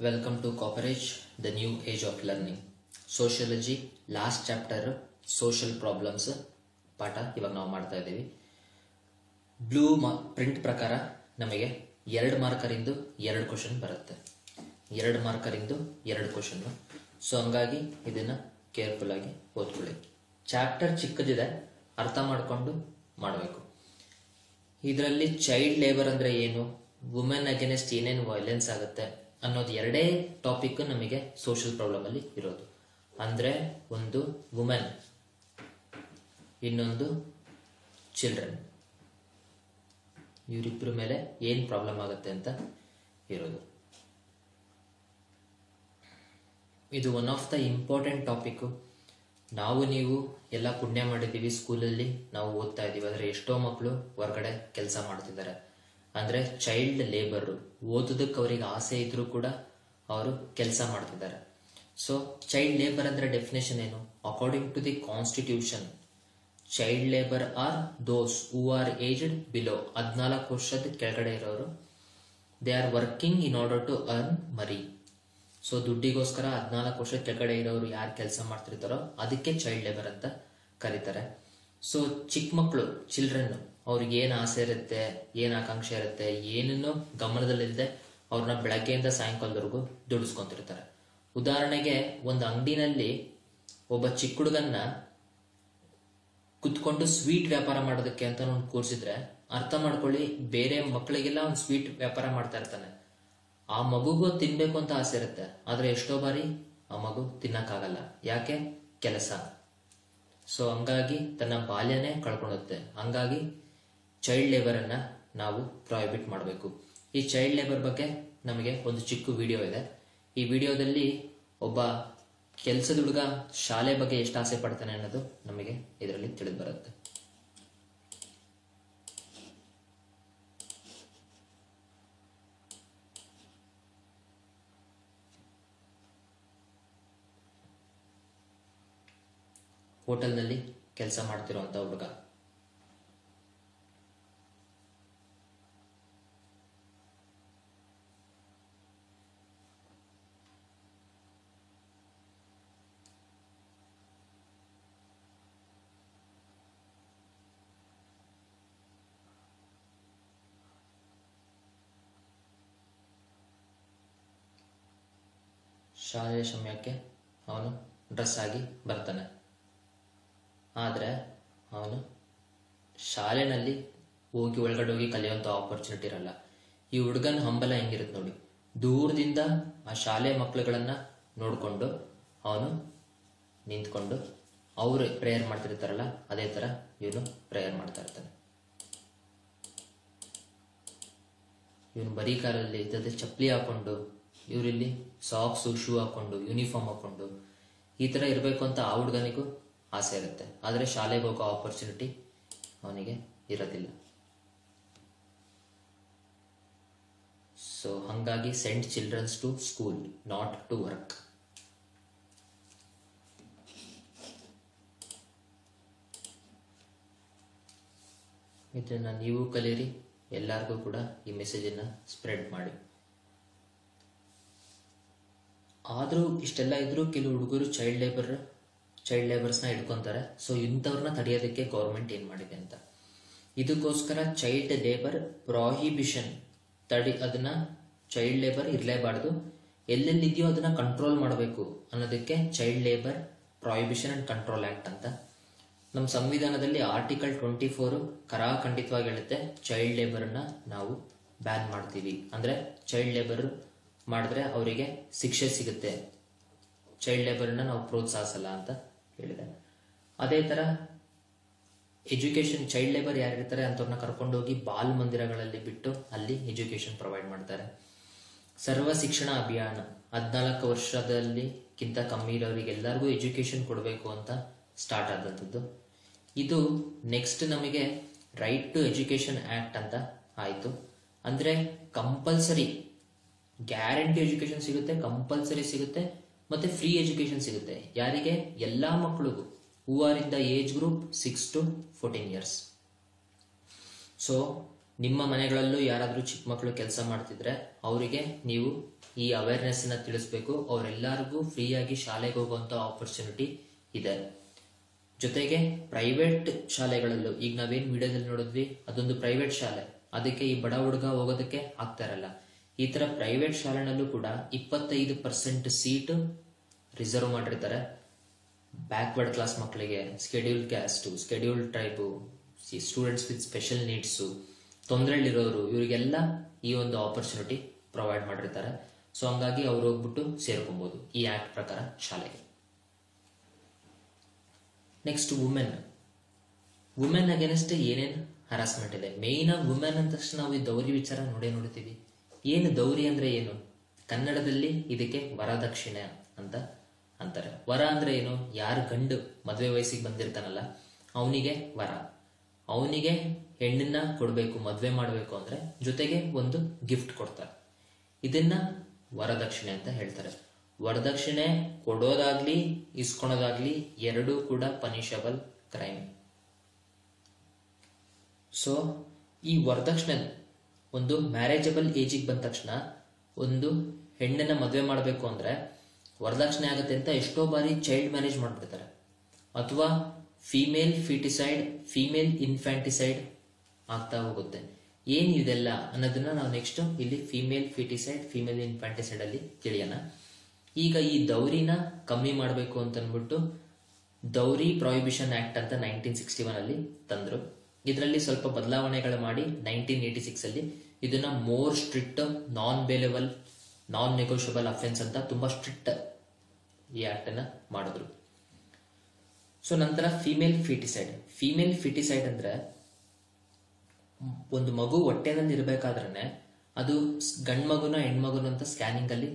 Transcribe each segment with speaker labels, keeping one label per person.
Speaker 1: Welcome to Cooperage, the new age of learning. Sociology, last chapter, social problems ಪಾಠ ಇವಾಗ ನಾವು ಮಾಡ್ತಾ ಇದ್ದೀವಿ. ಬ್ಲೂ ಪ್ರಿಂಟ್ ಪ್ರಕಾರ ನಮಗೆ 2 ಮಾರ್ಕರಿಂದು 2 ಕ್ವಶನ್ ಬರುತ್ತೆ. 2 ಮಾರ್ಕರಿಂದು 2 ಕ್ವಶನ್. ಸೊ ಹಂಗಾಗಿ ಇದನ್ನ ಕೇರ್ಫುಲ್ ಆಗಿ ಓದ್ಕೊಳ್ಳಿ. ಚಾಪ್ಟರ್ ಚಿಕ್ಕದಿದೆ, ಅರ್ಥ ಮಾಡ್ಕೊಂಡು ಮಾಡಬೇಕು. ಇದರಲ್ಲಿ ಚೈಲ್ಡ್ ಲೇಬರ್ ಅಂದ್ರೆ ಏನು, ವುಮೆನ್ ಅಗೇನೆಸ್ಟ್ ಏನೇನು ವೈಲೆನ್ಸ್ ಆಗುತ್ತೆ ಅನ್ನೋದು 2 ಟಾಪಿಕ್ ನಮಗೆ ಸೋಷಿಯಲ್ ಪ್ರಾಬ್ಲಮ್ ಅಲ್ಲಿ ಇರೋದು. ಅಂದ್ರೆ ಒಂದು ವುಮೆನ್, ಇನ್ನೊಂದು ಚಿಲ್ಡ್ರನ್. ಇವರಿಬ್ಬರ ಮೇಲೆ ಏನ್ ಪ್ರಾಬ್ಲಮ್ ಆಗುತ್ತೆ ಅಂತ ಇರೋದು. ಇದು one of the important topic. ನಾವು ನೀವು ಎಲ್ಲ ಪುಣ್ಯ ಮಾಡಿದ್ದೀವಿ, ಸ್ಕೂಲಲ್ಲಿ ನಾವು ಓದ್ತಾ ಇದೀವಿ. ಆದ್ರೆ ಎಷ್ಟೋ ಮಕ್ಕಳು ಹೊರಗಡೆ ಕೆಲಸ ಮಾಡ್ತಿದ್ದಾರೆ. ಅಂದ್ರೆ ಚೈಲ್ಡ್ ಲೇಬರ್, ಓದೋದಕ್ಕೆ ಅವರಿಗೆ ಆಸೆ ಇದ್ರೂ ಕೂಡ ಅವರು ಕೆಲಸ ಮಾಡ್ತಿದ್ದಾರೆ. ಸೊ ಚೈಲ್ಡ್ ಲೇಬರ್ ಅಂದ್ರೆ ಡೆಫಿನೇಷನ್ ಏನು? According to the constitution, child labour are those who are aged below, 14 ವರ್ಷದ ಕೆಳಗಡೆ ಇರೋರು. They are working in order to earn money. So ದುಡ್ಡಿಗೋಸ್ಕರ 14 ವರ್ಷದ ಕೆಳಗಡೆ ಇರೋರು ಯಾರು ಕೆಲಸ ಮಾಡ್ತಿರ್ತಾರೋ ಅದಕ್ಕೆ ಚೈಲ್ಡ್ ಲೇಬರ್ ಅಂತ ಕರೀತಾರೆ. ಸೊ ಚಿಕ್ಕ ಮಕ್ಕಳು, ಚಿಲ್ಡ್ರನ್, ಅವ್ರಿಗೆ ಏನ್ ಆಸೆ ಇರುತ್ತೆ, ಏನ್ ಆಕಾಂಕ್ಷೆ ಇರುತ್ತೆ, ಏನನ್ನು ಗಮನದಲ್ಲಿಲ್ಲದೆ ಅವ್ರನ್ನ ಬೆಳಗ್ಗೆಯಿಂದ ಸಾಯಂಕಾಲದವರೆಗೂ ದುಡಿಸ್ಕೊಂತಿರ್ತಾರೆ. ಉದಾಹರಣೆಗೆ ಒಂದು ಅಂಗಡಿನಲ್ಲಿ ಒಬ್ಬ ಚಿಕ್ಕ ಹುಡುಗನ್ನ ಕುತ್ಕೊಂಡು ಸ್ವೀಟ್ ವ್ಯಾಪಾರ ಮಾಡೋದಕ್ಕೆ ಅಂತ ಕೂರಿಸಿದ್ರೆ ಅರ್ಥ ಮಾಡ್ಕೊಳ್ಳಿ, ಬೇರೆ ಮಕ್ಕಳಿಗೆಲ್ಲ ಒಂದು ಸ್ವೀಟ್ ವ್ಯಾಪಾರ ಮಾಡ್ತಾ ಇರ್ತಾನೆ. ಆ ಮಗುಗೂ ತಿನ್ಬೇಕು ಅಂತ ಆಸೆ ಇರುತ್ತೆ, ಆದ್ರೆ ಎಷ್ಟೋ ಬಾರಿ ಆ ಮಗು ತಿನ್ನಕ್ಕಾಗಲ್ಲ. ಯಾಕೆ? ಕೆಲಸ. ಸೊ ಹಂಗಾಗಿ ತನ್ನ ಬಾಲ್ಯನೇ ಕಳ್ಕೊಳ್ಳುತ್ತೆ. ಹಂಗಾಗಿ ಚೈಲ್ಡ್ ಲೇಬರ್ ಅನ್ನ ನಾವು ಪ್ರಾಹಿಬಿಟ್ ಮಾಡಬೇಕು. ಈ ಚೈಲ್ಡ್ ಲೇಬರ್ ಬಗ್ಗೆ ನಮಗೆ ಒಂದು ಚಿಕ್ಕ ವಿಡಿಯೋ ಇದೆ. ಈ ವಿಡಿಯೋದಲ್ಲಿ ಒಬ್ಬ ಕೆಲಸದ ಹುಡುಗ ಶಾಲೆ ಬಗ್ಗೆ ಎಷ್ಟು ಆಸೆ ಪಡ್ತಾನೆ ಅನ್ನೋದು ನಮಗೆ ಇದರಲ್ಲಿ ತಿಳಿದು ಬರುತ್ತೆ. ಹೋಟೆಲ್ನಲ್ಲಿ ಕೆಲಸ ಮಾಡ್ತಿರೋಂಥ ಹುಡುಗ. ಶಾಲೆಯ ಸಮಯಕ್ಕೆ ಅವನು ಡ್ರೆಸ್ ಆಗಿ ಬರ್ತಾನೆ. ಆದ್ರೆ ಅವನು ಶಾಲೆನಲ್ಲಿ ಒಳಗಡೆ ಹೋಗಿ ಕಲಿಯುವಂತ ಆಪರ್ಚುನಿಟಿ ಇರಲ್ಲ. ಈ ಹುಡುಗನ ಹಂಬಲ ಹೆಂಗಿರುತ್ತೆ ನೋಡಿ, ದೂರದಿಂದ ಆ ಶಾಲೆ ಮಕ್ಕಳುಗಳನ್ನ ನೋಡ್ಕೊಂಡು ಅವನು ನಿಂತ್ಕೊಂಡು ಅವ್ರು ಪ್ರೇಯರ್ ಮಾಡ್ತಿರ್ತಾರಲ್ಲ, ಅದೇ ತರ ಇವನು ಪ್ರೇಯರ್ ಮಾಡ್ತಾ ಇರ್ತಾನೆ. ಇವನು ಬರೀ ಕಾಲಲ್ಲಿ ಜೊತೆ ಚಪ್ಪಲಿ ಹಾಕೊಂಡು, ಇವರಲ್ಲಿ ಸಾಕ್ಸು ಶೂ ಹಾಕೊಂಡು, ಯೂನಿಫಾರ್ಮ್ ಹಾಕೊಂಡು ಈ ತರ ಇರಬೇಕು ಅಂತ ಆ ಹುಡುಗನಿಗೂ ಆಸೆ ಇರುತ್ತೆ. ಆದ್ರೆ ಶಾಲೆಗೆ ಹೋಗೋ ಆಪರ್ಚುನಿಟಿ ಅವನಿಗೆ ಇರೋದಿಲ್ಲ. ಸೊ ಹಂಗಾಗಿ send childrens to school, not to work. ಇದನ್ನ ನೀವು ಕಲೀರಿ, ಎಲ್ಲರಿಗೂ ಕೂಡ ಈ ಮೆಸೇಜನ್ನ ಸ್ಪ್ರೆಡ್ ಮಾಡಿ. ಆದ್ರೂ ಇಷ್ಟೆಲ್ಲ ಇದ್ರೂ ಕೆಲವು ಹುಡುಗರು ಚೈಲ್ಡ್ ಲೇಬರ್ಸ್ನ ಇಟ್ಕೊಂತಾರೆ. ಸೊ ಇಂಥವ್ರನ್ನ ತಡೆಯೋದಕ್ಕೆ ಗೌರ್ಮೆಂಟ್ ಏನ್ ಮಾಡಿದೆ ಅಂತ, ಇದಕ್ಕೋಸ್ಕರ ಚೈಲ್ಡ್ ಲೇಬರ್ ಪ್ರಾಹಿಬಿಷನ್ ಅದನ್ನ ಚೈಲ್ಡ್ ಲೇಬರ್ ಇರಲೇಬಾರ್ದು, ಎಲ್ಲೆಲ್ಲಿದೆಯೋ ಅದನ್ನ ಕಂಟ್ರೋಲ್ ಮಾಡಬೇಕು ಅನ್ನೋದಕ್ಕೆ child labour prohibition and control act ಅಂತ ನಮ್ಮ ಸಂವಿಧಾನದಲ್ಲಿ ಆರ್ಟಿಕಲ್ 24 ಕರಾಖಂಡಿತವಾಗಿ ಹೇಳುತ್ತೆ. ಚೈಲ್ಡ್ ಲೇಬರ್ನ ನಾವು ಬ್ಯಾನ್ ಮಾಡ್ತೀವಿ, ಅಂದ್ರೆ ಚೈಲ್ಡ್ ಲೇಬರ್ ಮಾಡಿದ್ರೆ ಅವರಿಗೆ ಶಿಕ್ಷೆ ಸಿಗುತ್ತೆ, ಚೈಲ್ಡ್ ಲೇಬರ್ನ ನಾವು ಪ್ರೋತ್ಸಾಹಿಸಲ್ಲ ಅಂತ ಹೇಳಿದೆ. ಅದೇ ತರ ಎಜುಕೇಶನ್, ಚೈಲ್ಡ್ ಲೇಬರ್ ಯಾರಿರ್ತಾರೆ ಅಂತವ್ರನ್ನ ಕರ್ಕೊಂಡೋಗಿ ಬಾಲ್ ಮಂದಿರಗಳಲ್ಲಿ ಬಿಟ್ಟು ಅಲ್ಲಿ ಎಜುಕೇಶನ್ ಪ್ರೊವೈಡ್ ಮಾಡ್ತಾರೆ. ಸರ್ವ ಶಿಕ್ಷಣ ಅಭಿಯಾನ 14 ವರ್ಷದಲ್ಲಿಕ್ಕಿಂತ ಕಮ್ಮಿ ಇರೋರಿಗೆ ಎಲ್ಲರಿಗೂ ಎಜುಕೇಶನ್ ಕೊಡಬೇಕು ಅಂತ ಸ್ಟಾರ್ಟ್ ಆದಂಥದ್ದು. ಇದು ನೆಕ್ಸ್ಟ್ ನಮಗೆ ರೈಟ್ ಟು ಎಜುಕೇಶನ್ ಆಕ್ಟ್ ಅಂತ ಆಯ್ತು. ಅಂದ್ರೆ ಕಂಪಲ್ಸರಿ ಗ್ಯಾರಂಟಿ ಎಜುಕೇಶನ್ ಸಿಗುತ್ತೆ, ಕಂಪಲ್ಸರಿ ಸಿಗುತ್ತೆ, ಮತ್ತೆ ಫ್ರೀ ಎಜುಕೇಶನ್ ಸಿಗುತ್ತೆ. ಯಾರಿಗೆ? ಎಲ್ಲಾ ಮಕ್ಕಳಿಗೂ, who are in the age group 6 to 14 years. So ನಿಮ್ಮ ಮನೆಗಳಲ್ಲೂ ಯಾರಾದರೂ ಚಿಕ್ಕ ಮಕ್ಕಳು ಕೆಲಸ ಮಾಡ್ತಿದ್ರೆ ಅವರಿಗೆ ನೀವು ಈ ಅವೇರ್ನೆಸ್ನ ತಿಳಿಸ್ಬೇಕು. ಅವರೆಲ್ಲರಿಗೂ ಫ್ರೀಯಾಗಿ ಶಾಲೆಗೆ ಹೋಗುವಂಥ ಆಪರ್ಚುನಿಟಿ ಇದೆ. ಜೊತೆಗೆ ಪ್ರೈವೇಟ್ ಶಾಲೆಗಳಲ್ಲೂ ಈಗ ನಾವೇನು ವಿಡಿಯೋದಲ್ಲಿ ನೋಡಿದ್ವಿ ಅದೊಂದು ಪ್ರೈವೇಟ್ ಶಾಲೆ, ಅದಕ್ಕೆ ಈ ಬಡ ಹುಡುಗ ಹೋಗೋದಕ್ಕೆ ಆಗ್ತಾ ಇರಲ್ಲ. ಈ ಥರ ಪ್ರೈವೇಟ್ ಶಾಲೆನಲ್ಲೂ ಕೂಡ 25% ಸೀಟ್ ರಿಸರ್ವ್ ಮಾಡಿರ್ತಾರೆ ಬ್ಯಾಕ್ವರ್ಡ್ ಕ್ಲಾಸ್ ಮಕ್ಕಳಿಗೆ, scheduled caste, scheduled tribe, students with special needs, ತೊಂದರೆಯಲ್ಲಿರೋರು, ಇವರಿಗೆಲ್ಲ ಈ ಒಂದು ಆಪರ್ಚುನಿಟಿ ಪ್ರೊವೈಡ್ ಮಾಡಿರ್ತಾರೆ. ಸೊ ಹಂಗಾಗಿ ಅವ್ರು ಹೋಗ್ಬಿಟ್ಟು ಸೇರ್ಕೊಬೋದು ಈ ಆಕ್ಟ್ ಪ್ರಕಾರ ಶಾಲೆಗೆ. ನೆಕ್ಸ್ಟ್ ವುಮೆನ್ ಅಗೇನ್ಸ್ಟ್ ಏನೇನು ಹರಾಸ್ಮೆಂಟ್ ಇದೆ. ಮೇಯ್ನ್ ಆಗಿ ವುಮೆನ್ ಅಂದ ತಕ್ಷಣ ನಾವು ಈ ದೌರಿ ವಿಚಾರ ನೋಡ್ತೀವಿ. ಏನು ದೌರಿ ಅಂದ್ರೆ ಏನು? ಕನ್ನಡದಲ್ಲಿ ಇದಕ್ಕೆ ವರದಕ್ಷಿಣೆ ಅಂತ ಅಂತಾರೆ. ವರ ಅಂದ್ರೆ ಏನು? ಯಾರು ಗಂಡು ಮದುವೆ ವಯಸ್ಸಿಗೆ ಬಂದಿರ್ತಾನಲ್ಲ ಅವನಿಗೆ ವರ, ಅವನಿಗೆ ಹೆಣ್ಣನ್ನ ಕೊಡಬೇಕು, ಮದುವೆ ಮಾಡಬೇಕು ಅಂದ್ರೆ ಜೊತೆಗೆ ಒಂದು ಗಿಫ್ಟ್ ಕೊಡ್ತಾರೆ. ಇದನ್ನ ವರದಕ್ಷಿಣೆ ಅಂತ ಹೇಳ್ತಾರೆ. ವರದಕ್ಷಿಣೆ ಕೊಡೋದಾಗ್ಲಿ ಇಸ್ಕೊಳೋದಾಗ್ಲಿ ಎರಡೂ ಕೂಡ ಪನಿಷಬಲ್ ಕ್ರೈಮ್. ಸೊ ಈ ವರದಕ್ಷಿಣೆ ಒಂದು ಮ್ಯಾರೇಜಬಲ್ ಏಜಿಗೆ ಬಂದ ತಕ್ಷಣ ಒಂದು ಹೆಣ್ಣನ್ನ ಮದುವೆ ಮಾಡಬೇಕು ಅಂದ್ರೆ ವರದಕ್ಷಿಣೆ ಆಗುತ್ತೆ ಅಂತ ಎಷ್ಟೋ ಬಾರಿ ಚೈಲ್ಡ್ ಮ್ಯಾರೇಜ್ ಮಾಡ್ಬಿಡ್ತಾರೆ, ಅಥವಾ ಫೀಮೇಲ್ ಫಿಟಿಸೈಡ್, ಫೀಮೇಲ್ ಇನ್ಫ್ಯಾಂಟಿಸೈಡ್ ಆಗ್ತಾ ಹೋಗುತ್ತೆ. ಏನು ಇದೆಲ್ಲ ಅನ್ನೋದನ್ನ ನಾವು ನೆಕ್ಸ್ಟ್ ಇಲ್ಲಿ ಫೀಮೇಲ್ ಫಿಟಿಸೈಡ್, ಫೀಮೇಲ್ ಇನ್ಫ್ಯಾಂಟಿಸೈಡ್ ಅಲ್ಲಿ ತಿಳಿಯೋಣ. ಈಗ ಈ ದೌರಿನ ಕಮ್ಮಿ ಮಾಡಬೇಕು ಅಂತ ಅಂದ್ಬಿಟ್ಟು ದೌರಿ ಪ್ರಾಹಿಬಿಷನ್ ಆಕ್ಟ್ ಅಂತ 1961 ಅಲ್ಲಿ ತಂದ್ರು. ಇದರಲ್ಲಿ ಸ್ವಲ್ಪ ಬದಲಾವಣೆಗಳು ಮಾಡಿ 1986 ಅಲ್ಲಿ ಇದನ್ನ more strict, non bailable, non negotiable offence ಅಂತ ತುಂಬಾ ಸ್ಟ್ರಿಕ್ಟ್ ಈ ಆಕ್ಟ್ ಅನ್ನ ಮಾಡಿದ್ರು. ಸೊ ನಂತರ ಫೀಮೇಲ್ ಫಿಟಿಸೈಡ್ ಅಂದ್ರೆ ಒಂದು ಮಗು ಹೊಟ್ಟೆನಲ್ಲಿ ಇರಬೇಕಾದ್ರೆ ಅದು ಗಂಡ್ಮಗುನ ಹೆಣ್ಮಗುನ ಅಂತ ಸ್ಕ್ಯಾನಿಂಗ್ ಅಲ್ಲಿ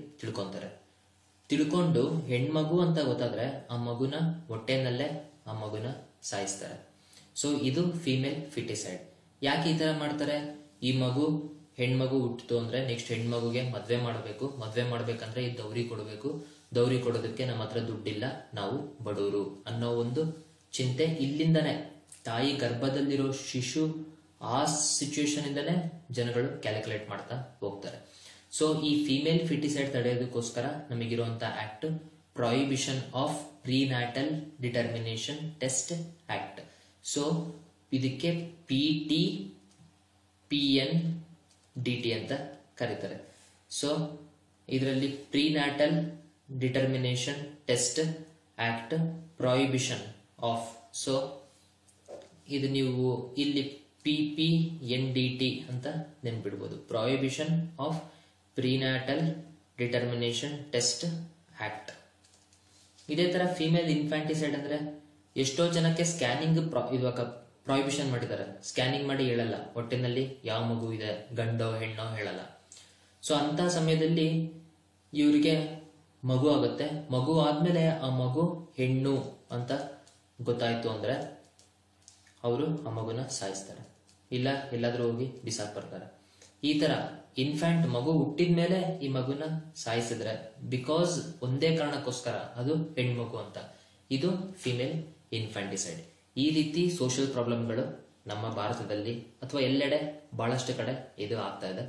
Speaker 1: ತಿಳ್ಕೊಂಡು ಹೆಣ್ಮಗು ಅಂತ ಗೊತ್ತಾದ್ರೆ ಆ ಮಗುನ ಹೊಟ್ಟೆನಲ್ಲೇ ಆ ಮಗುನ ಸಾಯಿಸ್ತಾರೆ. ಸೊ ಇದು ಫೀಮೇಲ್ ಫಿಟಿಸೈಡ್. ಯಾಕೆ ಈ ತರ ಮಾಡ್ತಾರೆ? ಈ ಮಗು ಹೆಣ್ಮಗು ಹುಟ್ಟಿತು ಅಂದ್ರೆ ನೆಕ್ಸ್ಟ್ ಹೆಣ್ಮಗುಗೆ ಮದ್ವೆ ಮಾಡ್ಬೇಕಂದ್ರೆ ಈ ದೌರಿ ಕೊಡಬೇಕು, ದೌರಿ ಕೊಡೋದಕ್ಕೆ ನಮ್ಮ ಹತ್ರ ದುಡ್ಡಿಲ್ಲ, ನಾವು ಬಡವರು ಅನ್ನೋ ಒಂದು ಚಿಂತೆ ಇಲ್ಲಿಂದನೇ, ತಾಯಿ ಗರ್ಭದಲ್ಲಿರೋ ಶಿಶು ಆ ಸಿಚುವೇಶನ್ ಇಂದನೇ ಜನಗಳು ಕ್ಯಾಲ್ಕುಲೇಟ್ ಮಾಡ್ತಾ ಹೋಗ್ತಾರೆ. ಸೊ ಈ ಫೀಮೇಲ್ ಫಿಟಿಸೈಡ್ ತಡೆಯೋದಕ್ಕೋಸ್ಕರ ನಮಗಿರುವಂತ act prohibition of prenatal determination test act. So ಇದಕ್ಕೆ PTPNDT ಅಂತ ಕರೀತಾರೆ. ಸೊ ಇದರಲ್ಲಿ prenatal determination test act prohibition of. So ಇದು ನೀವು ಇಲ್ಲಿ PPNDT ಅಂತ ನೆನ್ಪಿಡ್ಬೋದು, prohibition of prenatal determination test act. ಇದೇ ತರ ಫೀಮೇಲ್ ಇನ್ಫ್ಯಾಂಟಿಸೈಡ್ ಅಂದ್ರೆ ಎಷ್ಟೋ ಜನಕ್ಕೆ ಸ್ಕ್ಯಾನಿಂಗ್ ಇವಾಗ ಪ್ರಾಹಿಬಿಷನ್ ಮಾಡಿದ್ದಾರೆ, ಸ್ಕ್ಯಾನಿಂಗ್ ಮಾಡಿ ಹೇಳಲ್ಲ ಹೊಟ್ಟೆನಲ್ಲಿ ಯಾವ ಮಗು ಇದೆ, ಗಂಡೋ ಹೆಣ್ಣೋ ಹೇಳಲ್ಲ. ಸೊ ಅಂತ ಸಮಯದಲ್ಲಿ ಇವರಿಗೆ ಮಗು ಆಗುತ್ತೆ, ಮಗು ಆದ್ಮೇಲೆ ಆ ಮಗು ಹೆಣ್ಣು ಅಂತ ಗೊತ್ತಾಯ್ತು ಅಂದ್ರೆ ಅವರು ಆ ಮಗುನ ಸಾಯಿಸ್ತಾರೆ, ಇಲ್ಲ ಎಲ್ಲಾದ್ರೂ ಹೋಗಿ ಬಿಸಾಕ್ ಬರ್ತಾರೆ. ಈ ತರ ಇನ್ಫ್ಯಾಂಟ್ ಮಗು ಹುಟ್ಟಿದ ಮೇಲೆ ಈ ಮಗುನ ಸಾಯಿಸಿದ್ರೆ ಬಿಕಾಸ್ ಒಂದೇ ಕಾರಣಕ್ಕೋಸ್ಕರ ಅದು ಹೆಣ್ಮಗು ಅಂತ, ಇದು ಫಿಮೇಲ್ ಇನ್ಫ್ಯಾಂಟಿಸೈಡ್. ಈ ರೀತಿ ಸೋಷಿಯಲ್ ಪ್ರಾಬ್ಲಮ್ಗಳು ನಮ್ಮ ಭಾರತದಲ್ಲಿ ಅಥವಾ ಎಲ್ಲೆಡೆ ಬಹಳಷ್ಟು ಕಡೆ ಇದು ಆಗ್ತಾ ಇದೆ.